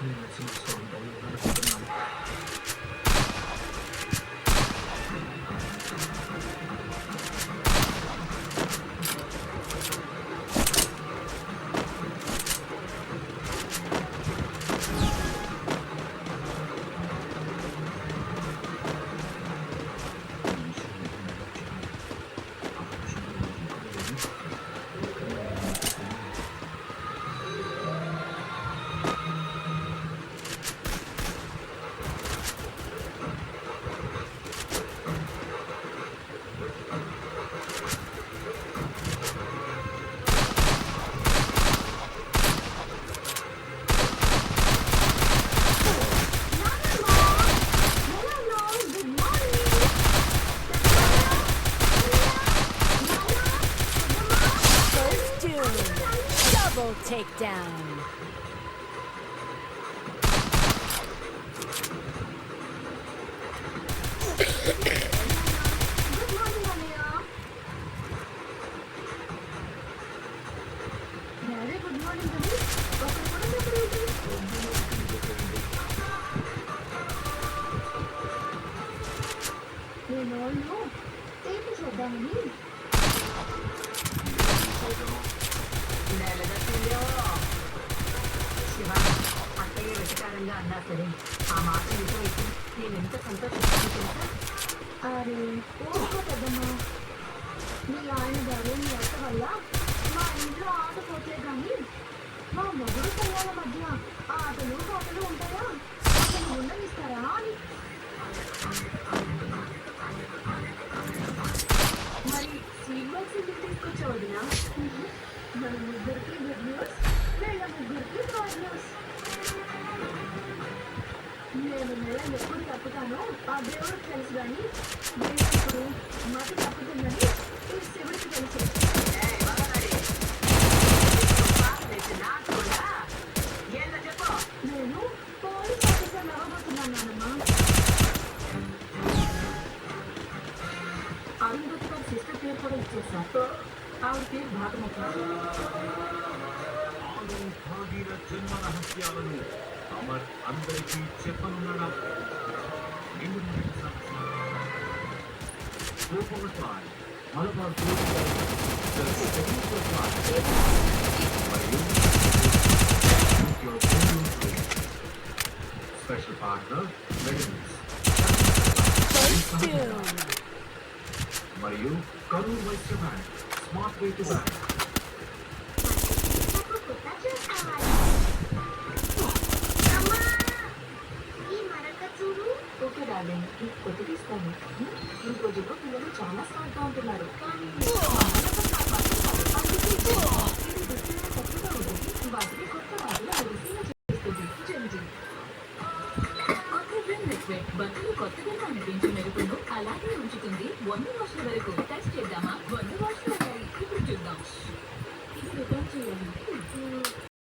చిన్న సీట్స్ ఉంటాయి అనుకుంటున్నాను. Double takedown. అత్తయ్య వెటకారంగా అన్నా సరే ఆ మాట నిజమైతే నేను ఎంత సంతోషిస్తాను. అరే ఓహో పెద్దమ్మా, మీ ఆయన గారు మీ అత్త వల్ల మా ఇంట్లో ఆట పోతే కానీ మా మొగుడు పిల్లల మధ్య ఆటలు పాటలు ఉంటాయా? అసలు ఉండనిస్తారా అని. మరి స్వీట్ బాక్స్ ఎందుకు తీసుకొచ్చావదినా? మన ముగ్గురికి గుడ్ న్యూస్, వీళ్ళ ముగ్గురికి బ్యాడ్ న్యూస్. నేను నెల ఎప్పుడు తప్పుతానో ఆ దేవుడికి తెలుసు, కానీ నేను ఇప్పుడు మతి తప్పుతుందని ఈ శివుడికి తెలుసు. నేను పోలీస్ ఆఫీసర్ అవ్వబోతున్నాను నాన్నమ్మ. అరుంధతి గారి సిస్టర్ పేరు కూడా ఇచ్చేసారు. ఆవిడ పేరు భాగమతి. జన్మ రహస్యాలను అమర్ అందరికీ చెప్పనున్నాడా? మలబార్ స్పెషల్ పార్ట్నర్ మరియు Karur Vysya bank smart way to bank. Okay darling, నీకు కొద్ది తీసుకోండి. ఈ రోజుల్లో పిల్లలు చాలా స్మార్ట్గా ఉంటున్నారు. కానీ వాటిని కొత్త వాటిలో చేస్తుంది. బట్టలు కొత్తగా అనిపించే మెరుపును అలాగే ఉంచుతుంది 100 రోజుల వరకు. టెస్ట్ చేద్దాం.